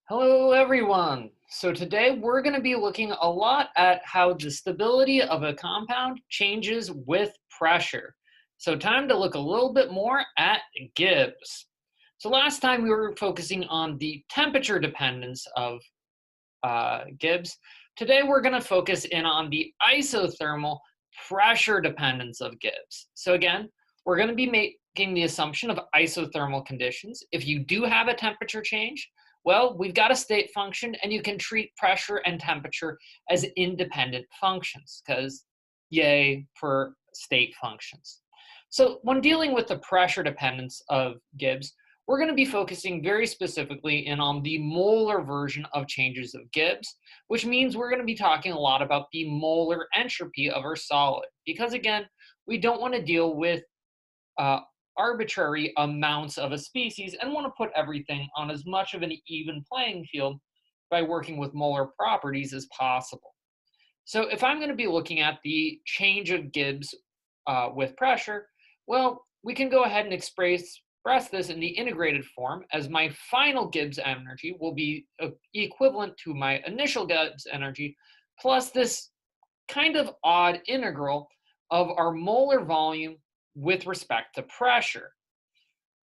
Hello, everyone. So today we're going to be looking a lot at how the stability of a compound changes with pressure. So time to look a little bit more at Gibbs. So last time we were focusing on the temperature dependence of Gibbs. Today we're going to focus in on the isothermal pressure dependence of Gibbs. So again, we're going to be making the assumption of isothermal conditions. If you do have a temperature change, well, we've got a state function and you can treat pressure and temperature as independent functions because yay for state functions. So when dealing with the pressure dependence of Gibbs, we're going to be focusing very specifically in on the molar version of changes of Gibbs, which means we're going to be talking a lot about the molar entropy of our solid. Because again, we don't want to deal with uh, arbitrary amounts of a species and want to put everything on as much of an even playing field by working with molar properties as possible. So if I'm going to be looking at the change of Gibbs with pressure, well, we can go ahead and express this in the integrated form as my final Gibbs energy will be equivalent to my initial Gibbs energy plus this kind of odd integral of our molar volume with respect to pressure.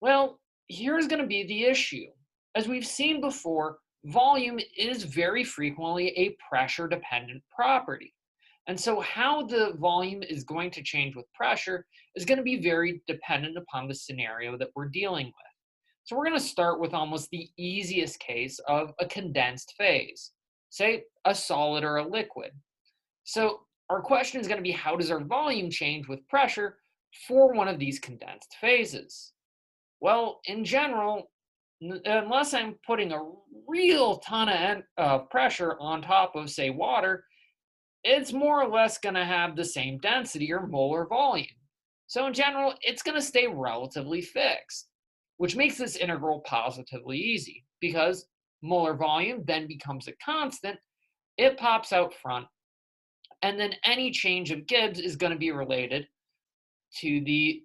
Well, here's going to be the issue. As we've seen before, volume is very frequently a pressure dependent property. And so how the volume is going to change with pressure is going to be very dependent upon the scenario that we're dealing with. So we're going to start with almost the easiest case of a condensed phase, say a solid or a liquid. So our question is going to be, how does our volume change with pressure for one of these condensed phases? Well, in general, unless I'm putting a real ton of pressure on top of, say, water, it's more or less going to have the same density or molar volume. So in general, it's going to stay relatively fixed, which makes this integral positively easy because molar volume then becomes a constant. It pops out front, and then any change of Gibbs is going to be related to the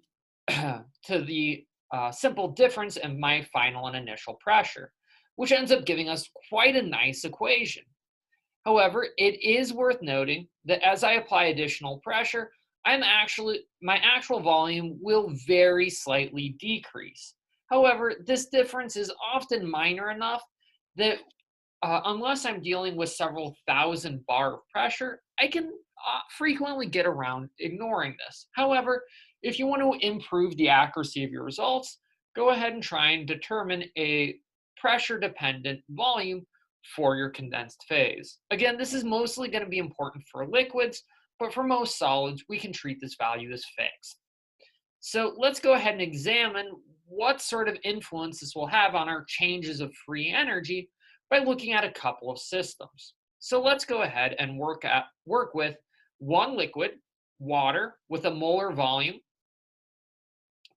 to the simple difference in my final and initial pressure, which ends up giving us quite a nice equation. However, it is worth noting that as I apply additional pressure, my actual volume will very slightly decrease. However, this difference is often minor enough that unless I'm dealing with several thousand bar of pressure, I can frequently get around ignoring this. However, if you want to improve the accuracy of your results, go ahead and try and determine a pressure dependent volume for your condensed phase. Again, this is mostly going to be important for liquids, but for most solids, we can treat this value as fixed. So let's go ahead and examine what sort of influence this will have on our changes of free energy by looking at a couple of systems. So let's go ahead and work with one liquid, water, with a molar volume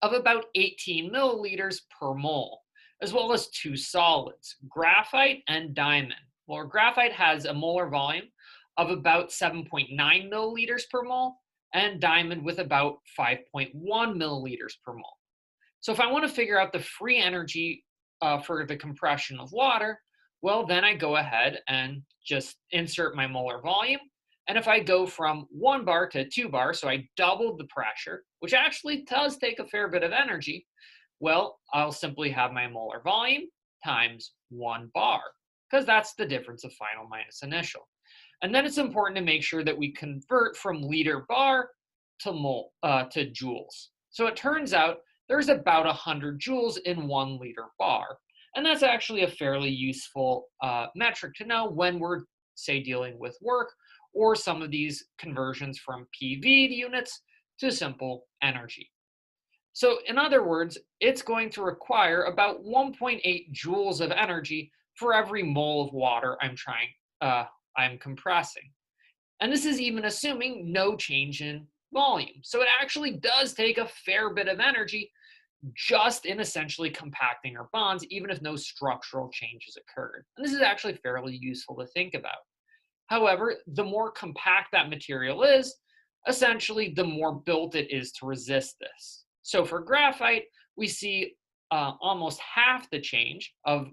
of about 18 milliliters per mole, as well as two solids, graphite and diamond. Well, graphite has a molar volume of about 7.9 milliliters per mole, and diamond with about 5.1 milliliters per mole. So if I want to figure out the free energy for the compression of water, well, then I go ahead and just insert my molar volume. And if I go from 1 bar to 2 bar, so I doubled the pressure, which actually does take a fair bit of energy, well, I'll simply have my molar volume times 1 bar, because that's the difference of final minus initial. And then it's important to make sure that we convert from liter bar to joules. So it turns out there's about 100 joules in 1 liter bar. And that's actually a fairly useful metric to know when we're, say, dealing with work or some of these conversions from PV units to simple energy. So in other words, it's going to require about 1.8 joules of energy for every mole of water I'm compressing. And this is even assuming no change in volume. So it actually does take a fair bit of energy just in essentially compacting our bonds, even if no structural changes occurred. And this is actually fairly useful to think about. However, the more compact that material is, essentially the more built it is to resist this. So for graphite, we see almost half the change of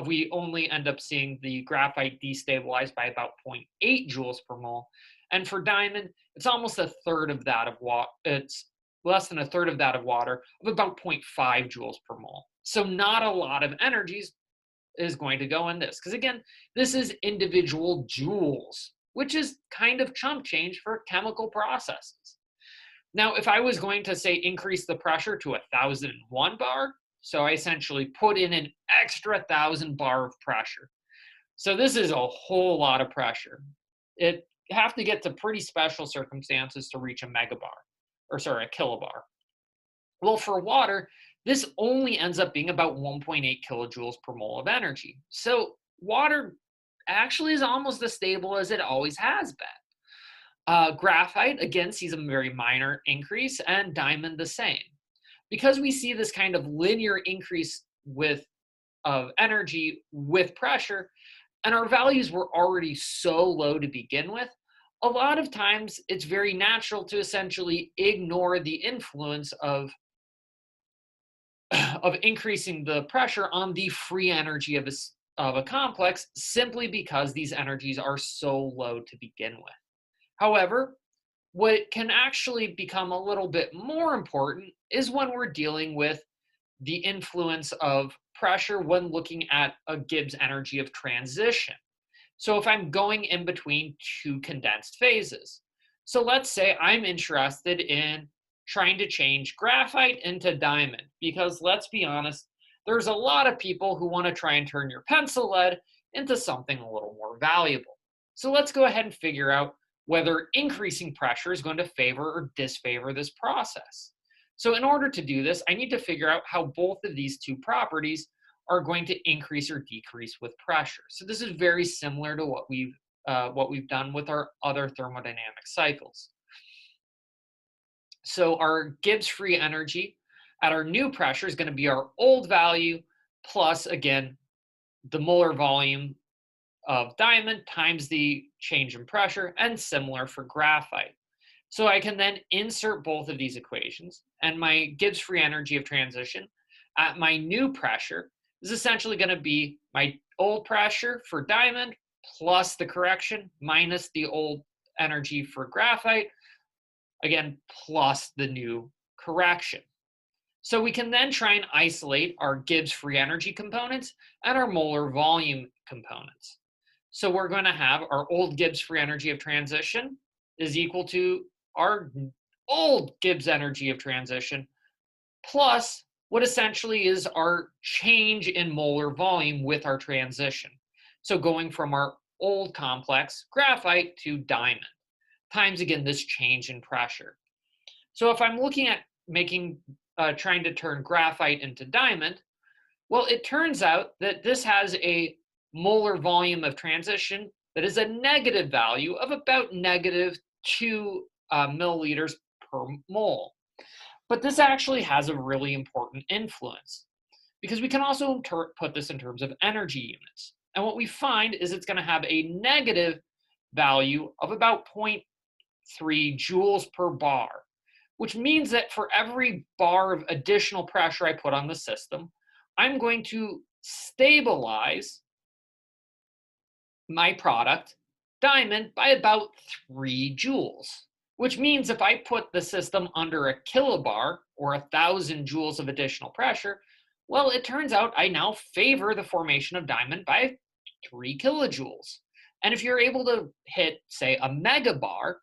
we only end up seeing the graphite destabilize by about zero 0.8 joules per mole. And for diamond, it's almost a third of that of water. It's less than a third of that of water, of about 0.5 joules per mole. So not a lot of energies is going to go in this. Because again, this is individual joules, which is kind of chump change for chemical processes. Now, if I was going to say increase the pressure to 1,001 bar, so I essentially put in an extra 1,000 bar of pressure. So this is a whole lot of pressure. It have to get to pretty special circumstances to reach a megabar, or sorry, a kilobar. Well, for water, this only ends up being about 1.8 kilojoules per mole of energy. So water actually is almost as stable as it always has been. Graphite, again, sees a very minor increase, and diamond the same. Because we see this kind of linear increase of energy with pressure, and our values were already so low to begin with, a lot of times it's very natural to essentially ignore the influence of increasing the pressure on the free energy of a complex, simply because these energies are so low to begin with. However, what can actually become a little bit more important is when we're dealing with the influence of pressure when looking at a Gibbs energy of transition. So if I'm going in between two condensed phases. So let's say I'm interested in trying to change graphite into diamond, because let's be honest, there's a lot of people who want to try and turn your pencil lead into something a little more valuable. So let's go ahead and figure out whether increasing pressure is going to favor or disfavor this process. So in order to do this, I need to figure out how both of these two properties are going to increase or decrease with pressure. So this is very similar to what we've done with our other thermodynamic cycles. So our Gibbs free energy at our new pressure is going to be our old value plus, again, the molar volume of diamond times the change in pressure, and similar for graphite. So I can then insert both of these equations, and my Gibbs free energy of transition at my new pressure is essentially going to be my old pressure for diamond plus the correction minus the old energy for graphite, again, plus the new correction. So we can then try and isolate our Gibbs free energy components and our molar volume components. So we're going to have our old Gibbs free energy of transition is equal to our old Gibbs energy of transition plus what essentially is our change in molar volume with our transition. So going from our old complex, graphite, to diamond, times, again, this change in pressure. So if I'm looking at trying to turn graphite into diamond, well, it turns out that this has a molar volume of transition that is a negative value of about -2 milliliters per mole. But this actually has a really important influence, because we can also put this in terms of energy units. And what we find is it's going to have a negative value of about 0.3 joules per bar, which means that for every bar of additional pressure I put on the system, I'm going to stabilize my product, diamond, by about 3 joules, which means if I put the system under a kilobar or 1,000 joules of additional pressure, well, it turns out I now favor the formation of diamond by 3 kilojoules. And if you're able to hit, say, a megabar,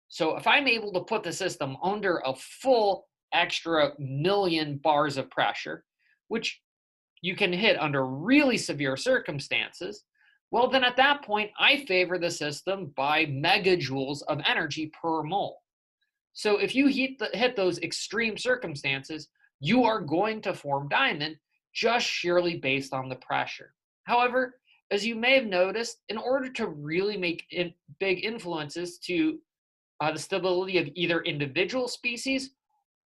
so if I'm able to put the system under a full extra million bars of pressure, which you can hit under really severe circumstances, well, then at that point, I favor the system by megajoules of energy per mole. So if you hit those extreme circumstances, you are going to form diamond just sheerly based on the pressure. However, as you may have noticed, in order to really make big influences to the stability of either individual species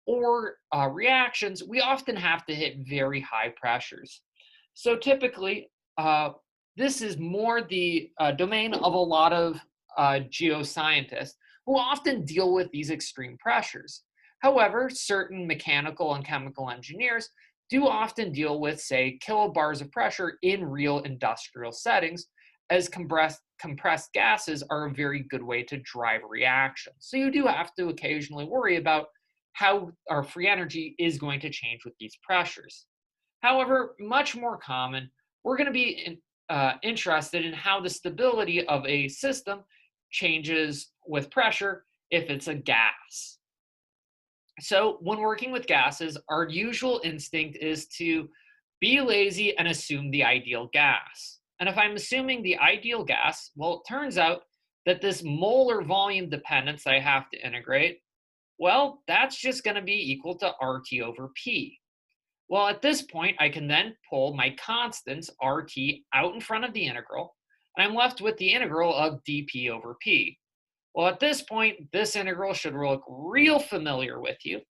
or reactions, we often have to hit very high pressures. So typically, this is more the domain of a lot of geoscientists who often deal with these extreme pressures. However, certain mechanical and chemical engineers do often deal with, say, kilobars of pressure in real industrial settings, as compressed gases are a very good way to drive reactions. So you do have to occasionally worry about how our free energy is going to change with these pressures. However, much more common, we're going to be interested in how the stability of a system changes with pressure if it's a gas. So, when working with gases, our usual instinct is to be lazy and assume the ideal gas. And if I'm assuming the ideal gas, well, it turns out that this molar volume dependence that I have to integrate, well, that's just going to be equal to RT over P. Well, at this point, I can then pull my constants RT out in front of the integral, and I'm left with the integral of dP over P. Well, at this point, this integral should look real familiar with you,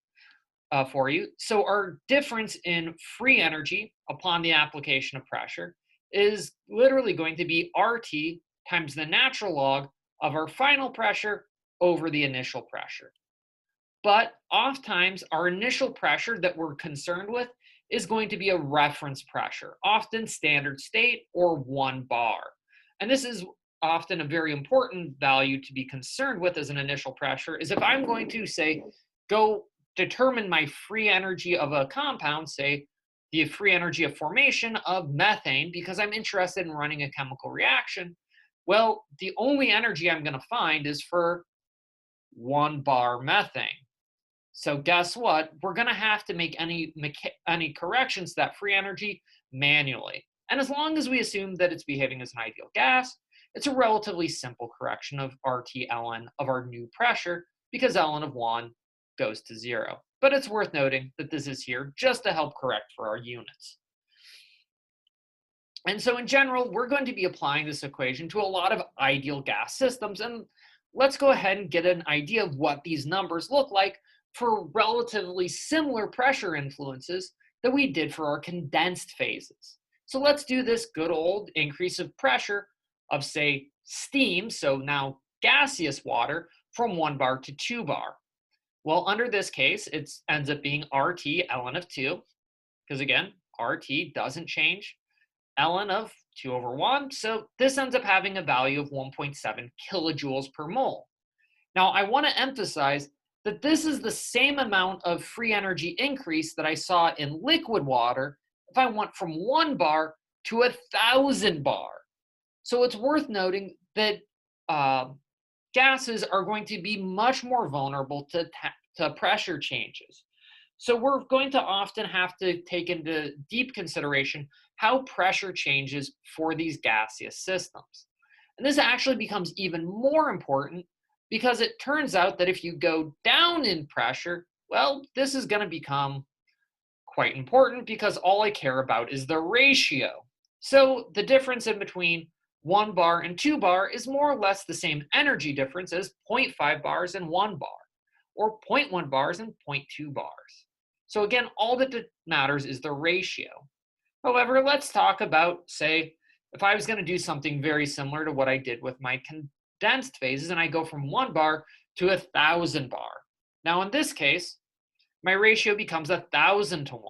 for you. So our difference in free energy upon the application of pressure is literally going to be RT times the natural log of our final pressure over the initial pressure. But oftentimes, our initial pressure that we're concerned with is going to be a reference pressure, often standard state or 1 bar. And this is often a very important value to be concerned with as an initial pressure, is if I'm going to, say, go determine my free energy of a compound, say the free energy of formation of methane, because I'm interested in running a chemical reaction, well, the only energy I'm going to find is for 1 bar methane. So guess what? We're going to have to make any corrections to that free energy manually. And as long as we assume that it's behaving as an ideal gas, it's a relatively simple correction of RT ln of our new pressure, because ln of 1 goes to 0. But it's worth noting that this is here just to help correct for our units. And so in general, we're going to be applying this equation to a lot of ideal gas systems. And let's go ahead and get an idea of what these numbers look like for relatively similar pressure influences that we did for our condensed phases. So let's do this good old increase of pressure of, say, steam, so now gaseous water, from 1 bar to 2 bar. Well, under this case, it ends up being RT ln of 2, because again, RT doesn't change, ln of 2 over 1, so this ends up having a value of 1.7 kilojoules per mole. Now, I want to emphasize that this is the same amount of free energy increase that I saw in liquid water if I went from 1 bar to 1,000 bar. So it's worth noting that gases are going to be much more vulnerable to pressure changes. So we're going to often have to take into deep consideration how pressure changes for these gaseous systems. And this actually becomes even more important because it turns out that if you go down in pressure, well, this is going to become quite important because all I care about is the ratio. So the difference in between 1 bar and 2 bar is more or less the same energy difference as 0.5 bars and 1 bar, or 0.1 bars and 0.2 bars. So again, all that matters is the ratio. However, let's talk about, say, if I was going to do something very similar to what I did with my condensed phases, and I go from 1 bar to 1,000 bar. Now, in this case, my ratio becomes 1,000 to 1.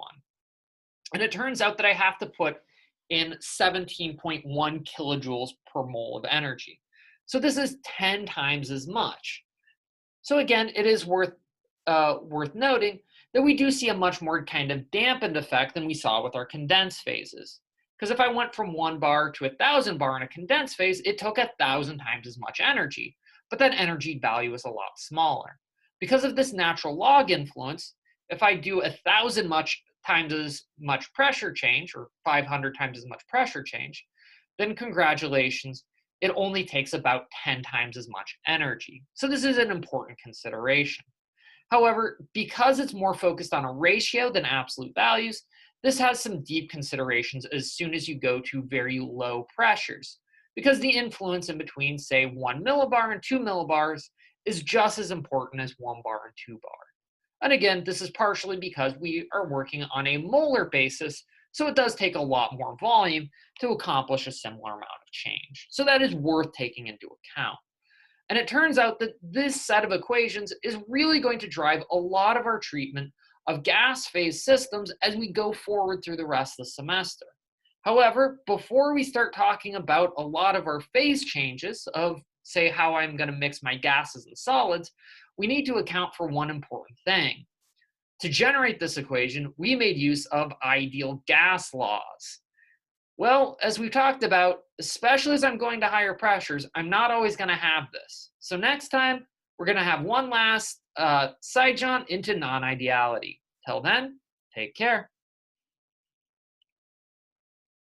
And it turns out that I have to put in 17.1 kilojoules per mole of energy. So this is 10 times as much. So again, it is worth noting that we do see a much more kind of dampened effect than we saw with our condensed phases. Because if I went from 1 bar to 1,000 bar in a condensed phase, it took 1,000 times as much energy, but that energy value is a lot smaller. Because of this natural log influence, if I do 1,000 times as much pressure change, or 500 times as much pressure change, then congratulations, it only takes about 10 times as much energy. So this is an important consideration. However, because it's more focused on a ratio than absolute values, this has some deep considerations as soon as you go to very low pressures, because the influence in between, say, 1 millibar and 2 millibars is just as important as 1 bar and 2 bar. And again, this is partially because we are working on a molar basis, so it does take a lot more volume to accomplish a similar amount of change. So that is worth taking into account. And it turns out that this set of equations is really going to drive a lot of our treatment of gas phase systems as we go forward through the rest of the semester. However, before we start talking about a lot of our phase changes of, say, how I'm going to mix my gases and solids, we need to account for one important thing. To generate this equation, we made use of ideal gas laws. Well, as we've talked about, especially as I'm going to higher pressures, I'm not always going to have this. So next time, we're going to have one last side jaunt into non-ideality. Till then, take care.